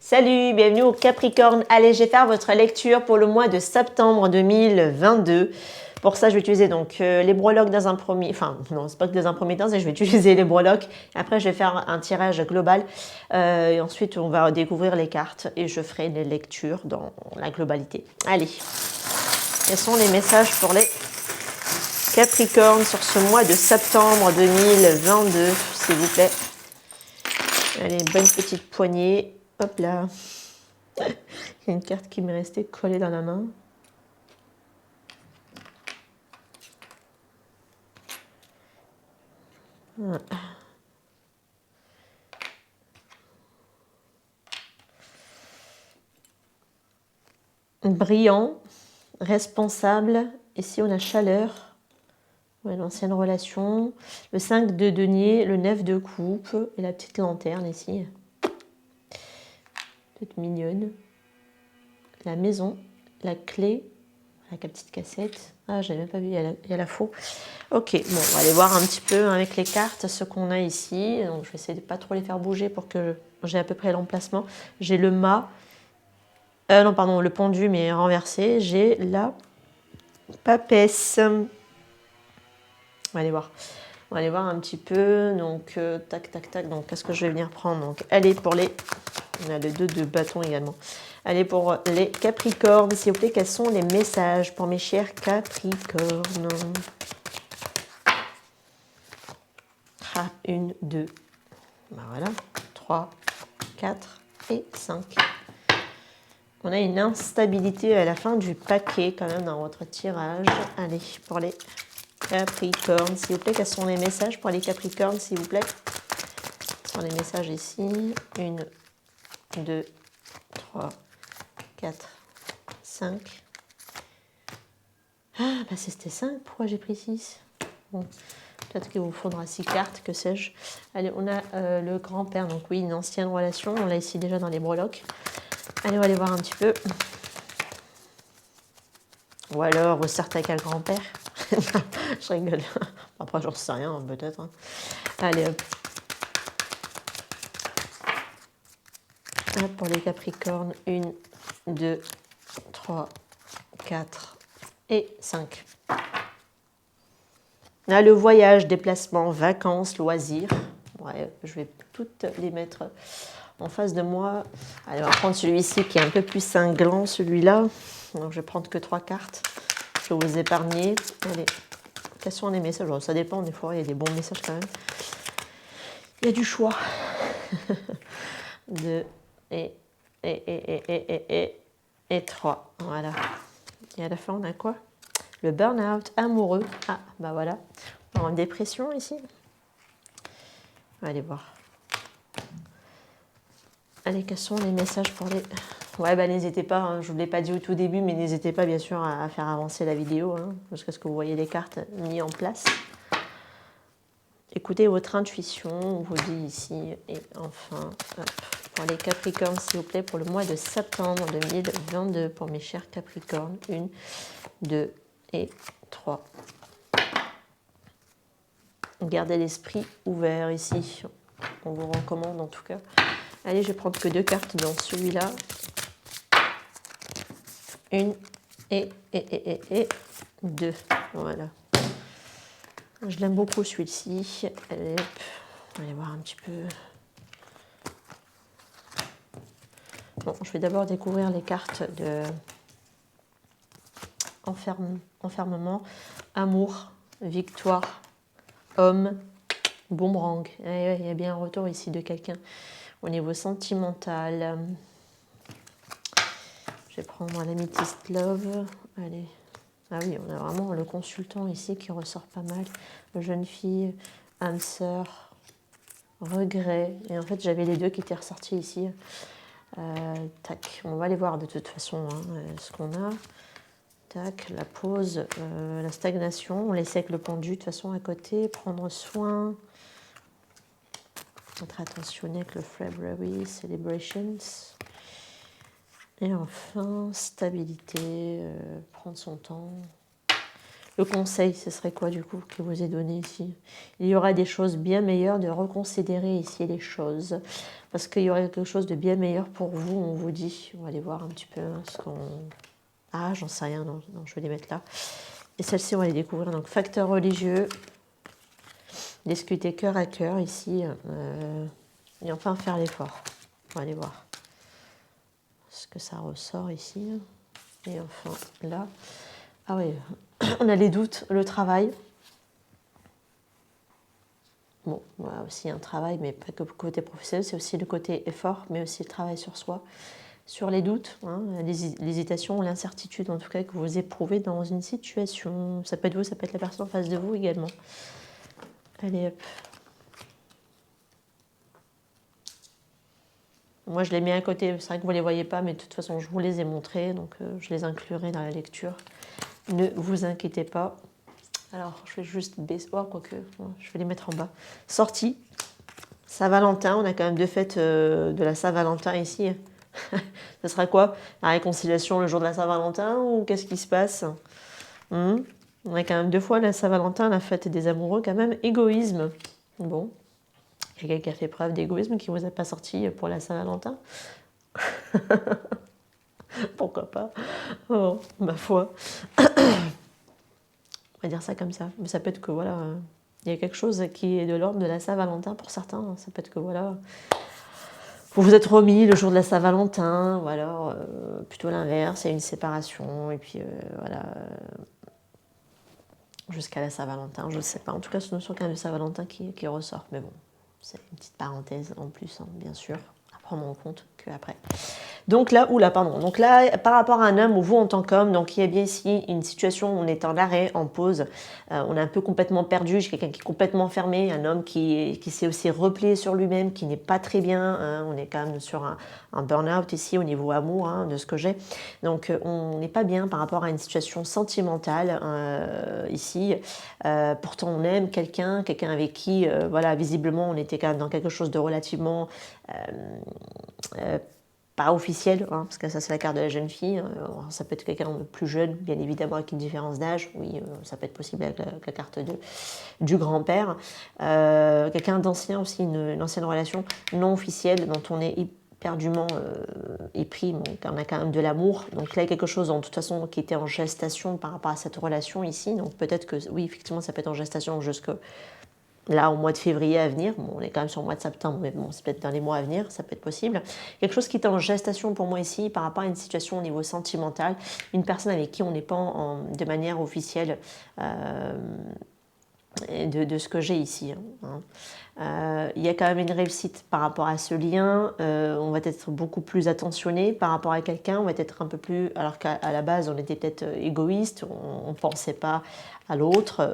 Salut, bienvenue au Capricorne. Allez, je vais faire votre lecture pour le mois de septembre 2022. Pour ça, je vais utiliser donc les breloques dans un premier... Enfin, non, c'est pas que dans un premier temps, c'est que je vais utiliser les breloques. Après, je vais faire un tirage global. Et ensuite, on va découvrir les cartes et je ferai les lectures dans la globalité. Allez, quels sont les messages pour les Capricornes sur ce mois de septembre 2022, s'il vous plaît. Allez, bonne petite poignée. Hop là. Il y a une carte qui m'est restée collée dans la main. Brillant, responsable. Ici, on a chaleur. Ouais, l'ancienne relation. Le 5 de denier, le 9 de coupe et la petite lanterne ici. Toute mignonne. La maison, la clé, la petite cassette. Ah, j'avais même pas vu, il y a la faux. Ok, bon, on va aller voir un petit peu avec les cartes ce qu'on a ici. Donc, je vais essayer de pas trop les faire bouger pour que j'ai à peu près l'emplacement. J'ai le mât. Non, pardon, le pendu, mais renversé. J'ai la papesse. On va aller voir. On va aller voir un petit peu. Donc, tac, tac, tac. Donc, qu'est-ce que je vais venir prendre? Donc, allez pour les... On a le 2 de bâton également. Allez pour les Capricornes. S'il vous plaît, quels sont les messages pour mes chers Capricornes? Ah, 1, 2. Ben voilà. 3, 4 et 5. On a une instabilité à la fin du paquet quand même dans votre tirage. Allez, pour les Capricornes, s'il vous plaît, quels sont les messages pour les Capricornes, s'il vous plaît? Quels sont les messages ici? 1, 2, 3, 4, 5. Ah, bah c'était 5. Pourquoi j'ai pris 6? Bon, peut-être qu'il vous faudra 6 cartes, que sais-je. Allez, on a le grand-père, donc oui, une ancienne relation. On l'a ici déjà dans les breloques. Allez, on va aller voir un petit peu. Ou alors, vous sortez avec un grand-père. Je rigole. Après, j'en sais rien, peut-être. Hein. Allez, hop. Hop, pour les Capricornes. 1, 2, 3, 4 et 5. Là, le voyage, déplacement, vacances, loisirs. Ouais, je vais toutes les mettre en face de moi. Allez, on va prendre celui-ci qui est un peu plus cinglant, celui-là. Donc, je vais prendre que 3 cartes. Je vais vous épargner. Allez, quels sont les messages? Alors, ça dépend, des fois, il y a des bons messages quand même. Il y a du choix. 2 et 3. Voilà. Et à la fin, on a quoi? Le burn-out amoureux. Ah, bah voilà. En dépression ici. On va aller voir. Allez, quels sont les messages pour les... Ouais, bah n'hésitez pas, hein, je ne vous l'ai pas dit au tout début, mais n'hésitez pas bien sûr à faire avancer la vidéo, hein, jusqu'à ce que vous voyez les cartes mises en place. Écoutez votre intuition, on vous dit ici. Et enfin, hop, pour les Capricornes, s'il vous plaît, pour le mois de septembre 2022, pour mes chers Capricornes. 1, 2 et 3. Gardez l'esprit ouvert ici. On vous recommande en tout cas. Allez, je vais prendre que 2 cartes dans celui-là. 1 et 2. Voilà. Je l'aime beaucoup celui-ci. Allez, hop. On va aller voir un petit peu. Bon, je vais d'abord découvrir les cartes de enfermement, amour, victoire, homme, boomerang. Ouais, il y a bien un retour ici de quelqu'un au niveau sentimental. Je vais prendre l'améthyste love. Allez. Ah oui, on a vraiment le consultant ici qui ressort pas mal. Jeune fille, âme sœur, regret. Et en fait, j'avais les deux qui étaient ressortis ici. Tac, on va aller voir de toute façon hein, ce qu'on a. Tac, la pause, la stagnation. On laisse avec le pendu de toute façon à côté. Prendre soin. Être attentionné avec le February Celebrations. Et enfin, stabilité, prendre son temps. Le conseil, ce serait quoi du coup que vous ai donné ici? Il y aura des choses bien meilleures, de reconsidérer ici les choses. Parce qu'il y aurait quelque chose de bien meilleur pour vous, on vous dit. On va aller voir un petit peu ce qu'on... Ah, j'en sais rien, non, je vais les mettre là. Et celle-ci, on va les découvrir. Donc, facteur religieux, discuter cœur à cœur ici. Et enfin, faire l'effort. On va aller voir ce que ça ressort ici. Et enfin, là... Ah oui, on a les doutes, le travail. Bon, voilà aussi un travail, mais pas que le côté professionnel, c'est aussi le côté effort, mais aussi le travail sur soi, sur les doutes, hein, l'hésitation, l'incertitude en tout cas que vous éprouvez dans une situation. Ça peut être vous, ça peut être la personne en face de vous également. Allez hop. Moi je les mets à côté, c'est vrai que vous ne les voyez pas, mais de toute façon je vous les ai montrés, donc je les inclurai dans la lecture. Ne vous inquiétez pas. Alors je vais juste baisser, oh, quoique, je vais les mettre en bas. Sortie. Saint-Valentin, on a quand même deux fêtes de la Saint-Valentin ici. Ce sera quoi? La réconciliation le jour de la Saint-Valentin ou qu'est-ce qui se passe? On a quand même deux fois la Saint-Valentin, la fête des amoureux, quand même. Égoïsme. Bon. Quelqu'un qui a fait preuve d'égoïsme qui ne vous a pas sorti pour la Saint-Valentin? Pourquoi pas? Oh, ma foi. On va dire ça comme ça. Mais ça peut être que voilà, il y a quelque chose qui est de l'ordre de la Saint-Valentin pour certains. Ça peut être que voilà, vous vous êtes remis le jour de la Saint-Valentin, ou alors plutôt l'inverse, il y a une séparation, et puis voilà, jusqu'à la Saint-Valentin, je ne sais pas. En tout cas, c'est une notion quand même de Saint-Valentin qui ressort. Mais bon, c'est une petite parenthèse en plus, hein, bien sûr, à prendre en compte qu'après. Donc là, donc là, par rapport à un homme ou vous en tant qu'homme, donc il y a bien ici une situation où on est en arrêt, en pause, on est un peu complètement perdu, j'ai quelqu'un qui est complètement fermé, un homme qui s'est aussi replié sur lui-même, qui n'est pas très bien, hein, on est quand même sur un burn-out ici au niveau amour, hein, de ce que j'ai, donc on n'est pas bien par rapport à une situation sentimentale ici, pourtant on aime quelqu'un avec qui, voilà, visiblement on était quand même dans quelque chose de relativement... pas officiel, hein, parce que ça c'est la carte de la jeune fille, ça peut être quelqu'un de plus jeune, bien évidemment avec une différence d'âge, oui, ça peut être possible avec la carte du grand-père, quelqu'un d'ancien aussi, une ancienne relation non officielle dont on est éperdument épris, donc on a quand même de l'amour, donc là il y a quelque chose de toute façon qui était en gestation par rapport à cette relation ici, donc peut-être que oui effectivement ça peut être en gestation jusque là au mois de février à venir, bon, on est quand même sur le mois de septembre, mais bon, c'est peut-être dans les mois à venir, ça peut être possible. Quelque chose qui est en gestation pour moi ici par rapport à une situation au niveau sentimental, une personne avec qui on n'est pas de manière officielle de ce que j'ai ici. Il y a quand même une réussite par rapport à ce lien, on va être beaucoup plus attentionné par rapport à quelqu'un, on va être un peu plus, alors qu'à la base on était peut-être égoïste, on ne pensait pas à l'autre,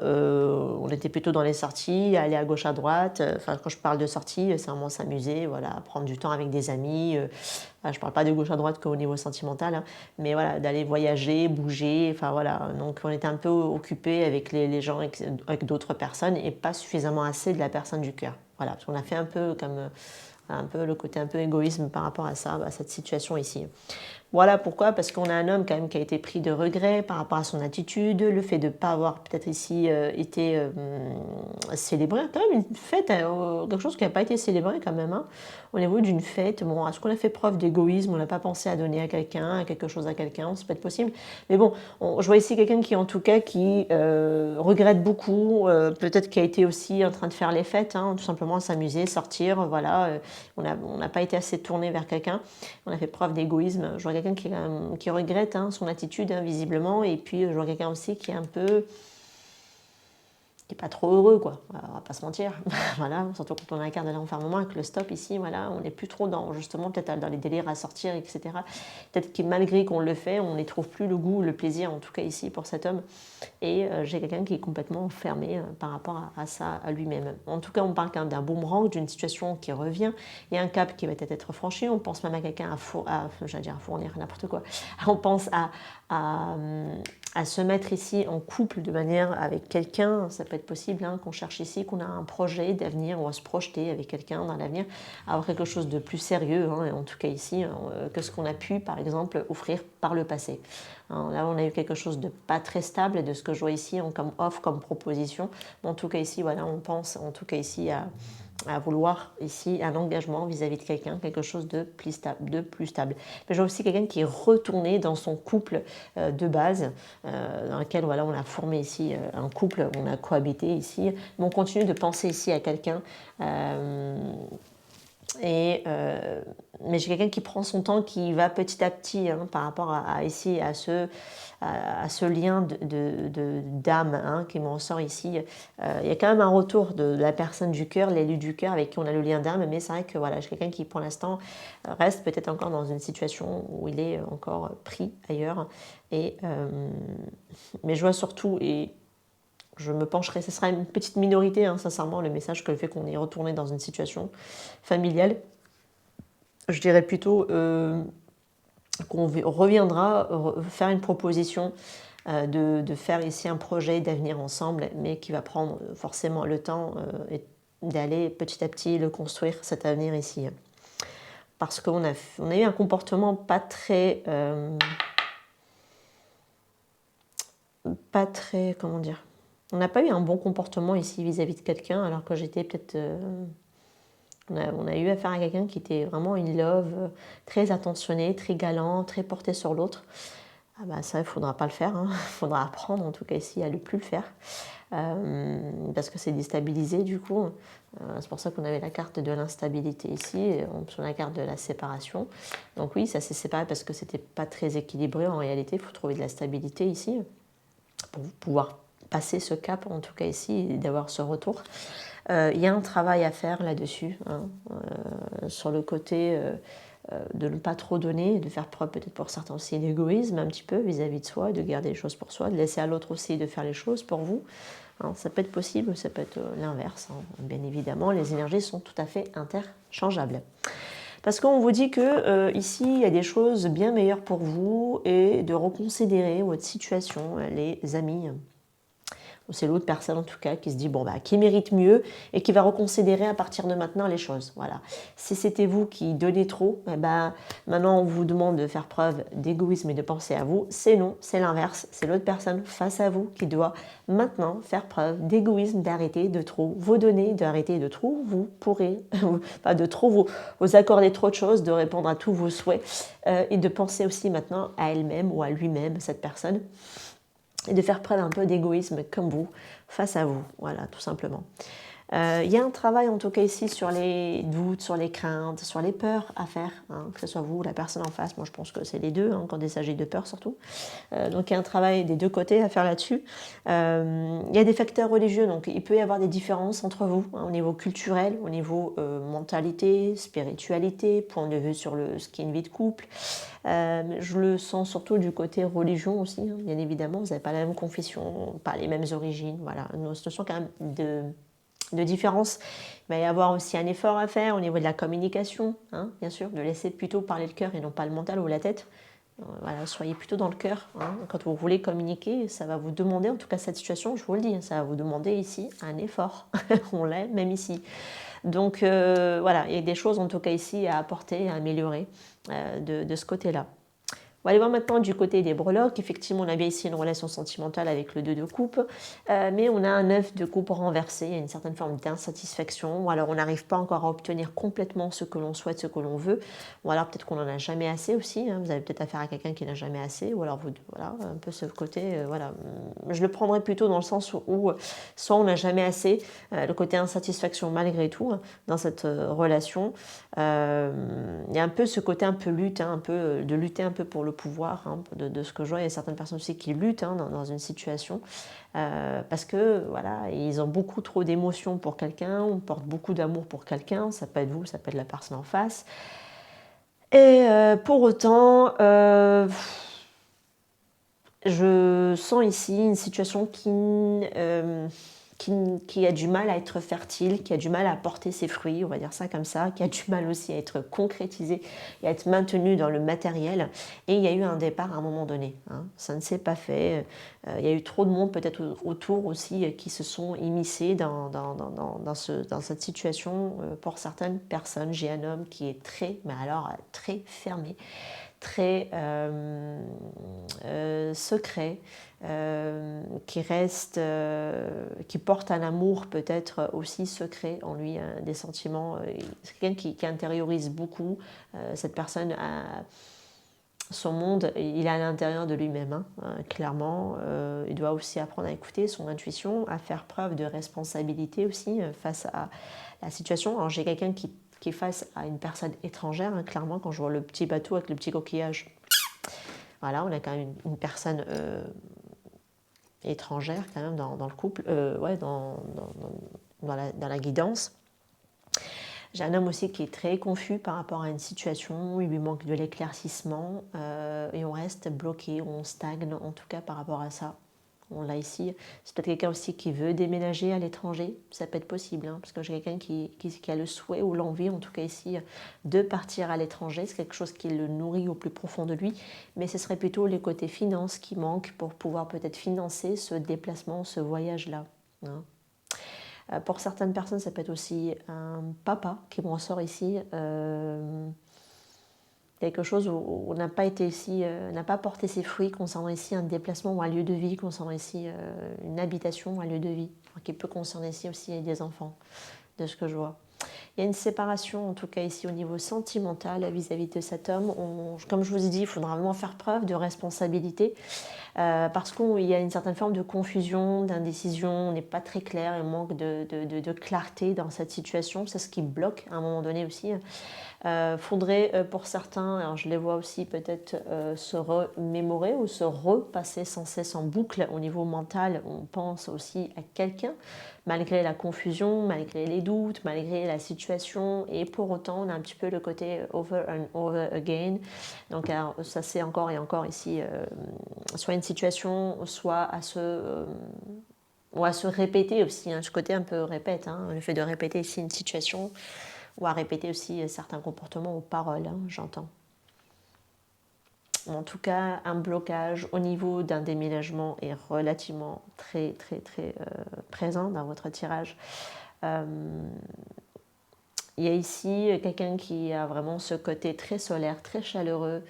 on était plutôt dans les sorties, aller à gauche à droite, enfin quand je parle de sortie, c'est vraiment s'amuser, voilà, prendre du temps avec des amis, je ne parle pas de gauche à droite qu'au niveau sentimental, hein, mais voilà, d'aller voyager, bouger, enfin voilà, donc on était un peu occupé avec les gens, avec d'autres personnes et pas suffisamment assez de la personne du cœur. Voilà, parce qu'on a fait un peu comme un peu le côté un peu égoïsme par rapport à ça, à cette situation ici. Voilà pourquoi, parce qu'on a un homme quand même qui a été pris de regret par rapport à son attitude, le fait de ne pas avoir peut-être ici été célébré, quand même une fête, quelque chose qui n'a pas été célébré quand même, hein, au niveau d'une fête. Bon, est-ce qu'on a fait preuve d'égoïsme, on n'a pas pensé à donner à quelqu'un, à quelque chose à quelqu'un, ça peut être possible. Mais bon, je vois ici quelqu'un qui en tout cas qui regrette beaucoup, peut-être qui a été aussi en train de faire les fêtes, hein, tout simplement s'amuser, sortir, voilà, on n'a pas été assez tourné vers quelqu'un, on a fait preuve d'égoïsme. Je vois quelqu'un qui regrette hein, son attitude, hein, visiblement, et puis je vois quelqu'un aussi qui est un peu... qui n'est pas trop heureux, quoi. On va pas se mentir. Voilà, surtout quand on a la carte de l'enfermement avec le stop ici, voilà, on n'est plus trop dans, justement, peut-être dans les délires à sortir, etc. Peut-être que malgré qu'on le fait, on n'y trouve plus le goût, le plaisir, en tout cas ici, pour cet homme. Et j'ai quelqu'un qui est complètement fermé par rapport à ça, à lui-même. En tout cas, on parle quand même d'un boomerang, d'une situation qui revient. Il y a un cap qui va peut-être être franchi. On pense même à quelqu'un j'allais dire à fournir n'importe quoi. On pense à à se mettre ici en couple de manière avec quelqu'un, ça peut être possible hein, qu'on cherche ici, qu'on a un projet d'avenir ou à se projeter avec quelqu'un dans l'avenir, avoir quelque chose de plus sérieux, hein, en tout cas ici, que ce qu'on a pu par exemple offrir par le passé. Hein, là on a eu quelque chose de pas très stable et de ce que je vois ici comme offre, comme proposition, mais en tout cas ici voilà, on pense en tout cas ici à vouloir ici un engagement vis-à-vis de quelqu'un, quelque chose de plus stable. Mais je vois aussi quelqu'un qui est retourné dans son couple de base, dans lequel voilà, on a formé ici un couple, on a cohabité ici, mais on continue de penser ici à quelqu'un. Mais j'ai quelqu'un qui prend son temps, qui va petit à petit hein, par rapport ici à ce lien d'âme hein, qui m'en sort ici. Il y a quand même un retour de la personne du cœur, l'élu du cœur avec qui on a le lien d'âme, mais c'est vrai que voilà, j'ai quelqu'un qui pour l'instant reste peut-être encore dans une situation où il est encore pris ailleurs. Mais je vois surtout, et je me pencherai, ce sera une petite minorité, hein, sincèrement, le message que le fait qu'on est retourné dans une situation familiale. Je dirais plutôt qu'on reviendra faire une proposition de faire ici un projet d'avenir ensemble, mais qui va prendre forcément le temps d'aller petit à petit le construire, cet avenir ici. Parce qu'on a eu un comportement pas très, comment dire, on n'a pas eu un bon comportement ici vis-à-vis de quelqu'un, alors que j'étais peut-être... on a eu affaire à quelqu'un qui était vraiment in love, très attentionné, très galant, très porté sur l'autre. Ah bah ça, il ne faudra pas le faire. Il faudra apprendre, en tout cas ici, à ne plus le faire. Parce que c'est déstabilisé du coup. C'est pour ça qu'on avait la carte de l'instabilité ici, sur la carte de la séparation. Donc oui, ça s'est séparé parce que c'était pas très équilibré en réalité. Il faut trouver de la stabilité ici pour pouvoir passer ce cap, en tout cas ici, et d'avoir ce retour. Il y a un travail à faire là-dessus, hein, sur le côté de ne pas trop donner, de faire preuve peut-être pour certains aussi d'égoïsme un petit peu vis-à-vis de soi, de garder les choses pour soi, de laisser à l'autre aussi de faire les choses pour vous. Hein, ça peut être possible, ça peut être l'inverse. Hein. Bien évidemment, les énergies sont tout à fait interchangeables. Parce qu'on vous dit que ici, il y a des choses bien meilleures pour vous et de reconsidérer votre situation, les amis. C'est l'autre personne en tout cas qui se dit bon bah qui mérite mieux et qui va reconsidérer à partir de maintenant les choses. Voilà. Si c'était vous qui donnez trop, eh ben, maintenant on vous demande de faire preuve d'égoïsme et de penser à vous. C'est non, c'est l'inverse. C'est l'autre personne face à vous qui doit maintenant faire preuve d'égoïsme, d'arrêter de trop vous donner, d'arrêter de trop vous pourrez, pas de trop vous accorder trop de choses, de répondre à tous vos souhaits et de penser aussi maintenant à elle-même ou à lui-même, cette personne. Et de faire preuve un peu d'égoïsme comme vous, face à vous, voilà, tout simplement. Il y a un travail en tout cas ici sur les doutes, sur les craintes, sur les peurs à faire, hein, que ce soit vous ou la personne en face. Moi je pense que c'est les deux, hein, quand il s'agit de peur surtout. Donc il y a un travail des deux côtés à faire là-dessus. Il y a des facteurs religieux, donc il peut y avoir des différences entre vous, hein, au niveau culturel, au niveau mentalité, spiritualité, point de vue sur ce qui est une vie de couple. Je le sens surtout du côté religion aussi, hein, bien évidemment. Vous n'avez pas la même confession, pas les mêmes origines. Voilà, une notion quand même de différence. Il va y avoir aussi un effort à faire au niveau de la communication, hein, bien sûr, de laisser plutôt parler le cœur et non pas le mental ou la tête. Voilà, soyez plutôt dans le cœur. Hein. Quand vous voulez communiquer, ça va vous demander, en tout cas cette situation, je vous le dis, ça va vous demander ici un effort. On l'a même ici. Donc voilà, il y a des choses en tout cas ici à apporter, à améliorer de ce côté-là. On va aller voir maintenant du côté des breloques. Effectivement, on a bien ici une relation sentimentale avec le 2 de coupe, mais on a un 9 de coupe renversé. Il y a une certaine forme d'insatisfaction, ou alors on n'arrive pas encore à obtenir complètement ce que l'on souhaite, ce que l'on veut, ou alors peut-être qu'on n'en a jamais assez aussi. Hein. Vous avez peut-être affaire à quelqu'un qui n'a jamais assez, ou alors vous, voilà, un peu ce côté, voilà. Je le prendrais plutôt dans le sens où soit on n'a jamais assez, le côté insatisfaction malgré tout, hein, dans cette relation. Il y a un peu ce côté un peu lutte, hein, un peu de lutter un peu pour le pouvoir, hein, de ce que je vois. Il y a certaines personnes aussi qui luttent hein, dans une situation parce que voilà, ils ont beaucoup trop d'émotions pour quelqu'un, on porte beaucoup d'amour pour quelqu'un, ça peut être vous, ça peut être la personne en face. Et pour autant, je sens ici une situation qui qui a du mal à être fertile, qui a du mal à porter ses fruits, on va dire ça comme ça, qui a du mal aussi à être concrétisé et à être maintenu dans le matériel. Et il y a eu un départ à un moment donné. Hein. Ça ne s'est pas fait. Il y a eu trop de monde peut-être autour aussi qui se sont immiscés dans cette situation. Pour certaines personnes, j'ai un homme qui est mais alors très fermé, très secret, qui reste, qui porte un amour peut-être aussi secret en lui, des sentiments. C'est quelqu'un qui intériorise beaucoup. Cette personne a son monde, il est à l'intérieur de lui-même, hein, clairement. Il doit aussi apprendre à écouter son intuition, à faire preuve de responsabilité aussi face à la situation. Alors j'ai quelqu'un qui est face à une personne étrangère, hein, clairement, quand je vois le petit bateau avec le petit coquillage. Voilà, on a quand même une personne étrangère quand même dans le couple, ouais, dans la guidance. J'ai un homme aussi qui est très confus par rapport à une situation, il lui manque de l'éclaircissement et on reste bloqué, on stagne en tout cas par rapport à ça. On l'a ici. C'est peut-être quelqu'un aussi qui veut déménager à l'étranger, ça peut être possible, hein, parce que j'ai quelqu'un qui a le souhait ou l'envie, en tout cas ici, de partir à l'étranger. C'est quelque chose qui le nourrit au plus profond de lui, mais ce serait plutôt les côtés finances qui manquent pour pouvoir peut-être financer ce déplacement, ce voyage-là. Hein. Pour certaines personnes, ça peut être aussi un papa qui m'en sort ici. Quelque chose où on n'a pas été ici, n'a pas porté ses fruits concernant ici un déplacement ou un lieu de vie, concernant ici une habitation ou un lieu de vie, qui peut concerner ici aussi des enfants, de ce que je vois. Il y a une séparation, en tout cas ici au niveau sentimental vis-à-vis de cet homme. Comme je vous ai dit, il faudra vraiment faire preuve de responsabilité parce qu'il y a une certaine forme de confusion, d'indécision, on n'est pas très clair, il manque de clarté dans cette situation. C'est ce qui bloque à un moment donné aussi. Faudrait pour certains, alors je les vois aussi peut-être se remémorer ou se repasser sans cesse en boucle au niveau mental. On pense aussi à quelqu'un malgré la confusion, malgré les doutes, malgré la situation, et pour autant on a un petit peu le côté over and over again. Donc alors, ça c'est encore et encore ici soit une situation, soit à se répéter aussi, hein, ce côté un peu répète, hein, le fait de répéter ici une situation ou à répéter aussi certains comportements ou paroles, hein, j'entends. En tout cas, un blocage au niveau d'un déménagement est relativement très présent dans votre tirage. Il y a ici quelqu'un qui a vraiment ce côté très solaire, très chaleureux.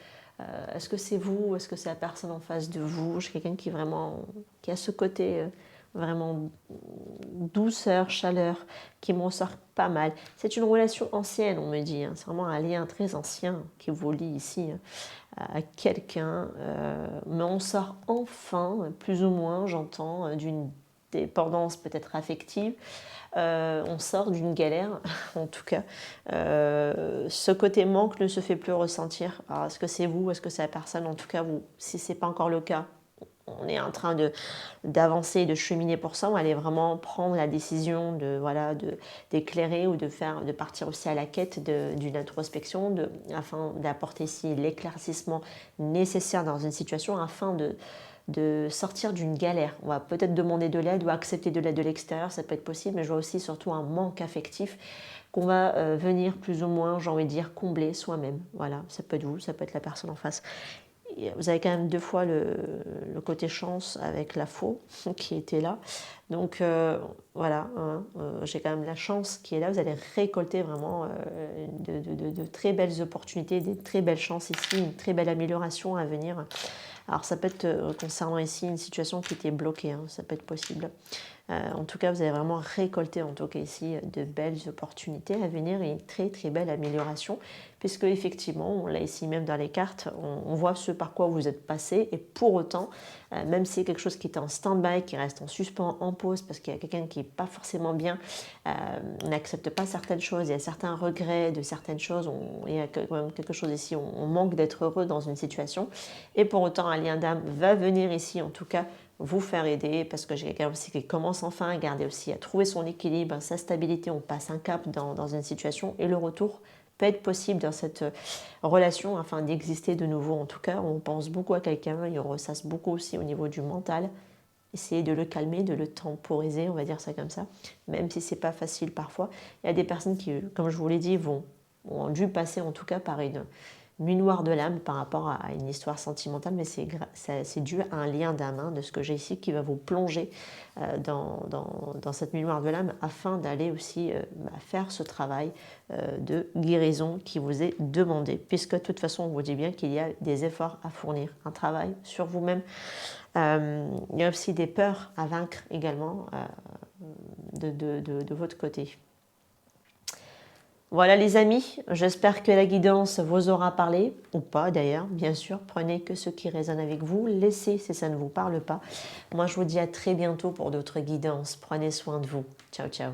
Est-ce que c'est vous ou est-ce que c'est la personne en face de vous? J'ai quelqu'un qui a ce côté vraiment douceur, chaleur, qui m'en sort pas mal. C'est une relation ancienne, on me dit. Hein. C'est vraiment un lien très ancien qui vous lie ici à quelqu'un. Mais on sort enfin, plus ou moins, j'entends, d'une dépendance peut-être affective. On sort d'une galère, en tout cas. Ce côté manque ne se fait plus ressentir. Alors, est-ce que c'est vous, est-ce que c'est la personne? En tout cas, vous, si ce n'est pas encore le cas, on est en train d'avancer, de cheminer pour ça. On va aller vraiment prendre la décision d'éclairer ou de partir aussi à la quête d'une introspection afin d'apporter ici l'éclaircissement nécessaire dans une situation afin de sortir d'une galère. On va peut-être demander de l'aide ou accepter de l'aide de l'extérieur, ça peut être possible, mais je vois aussi surtout un manque affectif qu'on va venir plus ou moins, j'ai envie de dire, combler soi-même. Voilà, ça peut être vous, ça peut être la personne en face. Vous avez quand même 2 fois le côté chance avec la faux qui était là. Donc voilà, hein, j'ai quand même la chance qui est là. Vous allez récolter vraiment de très belles opportunités, des très belles chances ici, une très belle amélioration à venir. Alors ça peut être concernant ici une situation qui était bloquée, hein, ça peut être possible. En tout cas, vous allez vraiment récolter en tout cas ici de belles opportunités à venir et une très belle amélioration, puisque effectivement, on l'a ici même dans les cartes, on voit ce par quoi vous êtes passé, et pour autant, même si c'est quelque chose qui est en stand-by, qui reste en suspens, en pause, parce qu'il y a quelqu'un qui n'est pas forcément bien, on n'accepte pas certaines choses, il y a certains regrets de certaines choses, il y a quand même quelque chose ici, on manque d'être heureux dans une situation, et pour autant, un lien d'âme va venir ici, en tout cas, vous faire aider, parce que j'ai quelqu'un aussi qui commence enfin à garder aussi, à trouver son équilibre, sa stabilité, on passe un cap dans une situation, et le retour peut être possible dans cette relation afin d'exister de nouveau. En tout cas, on pense beaucoup à quelqu'un et on ressasse beaucoup aussi au niveau du mental Essayez de le calmer, de le temporiser, on va dire ça comme ça, même si c'est pas facile parfois. Il y a des personnes qui, comme je vous l'ai dit, ont dû passer en tout cas par une nuit noire de l'âme par rapport à une histoire sentimentale, mais c'est dû à un lien d'âme, de ce que j'ai ici, qui va vous plonger dans cette nuit noire de l'âme afin d'aller aussi faire ce travail de guérison qui vous est demandé, puisque de toute façon, on vous dit bien qu'il y a des efforts à fournir, un travail sur vous-même. Il y a aussi des peurs à vaincre également de votre côté. Voilà les amis, j'espère que la guidance vous aura parlé, ou pas d'ailleurs, bien sûr. Prenez que ce qui résonne avec vous, laissez si ça ne vous parle pas. Moi je vous dis à très bientôt pour d'autres guidances. Prenez soin de vous. Ciao ciao.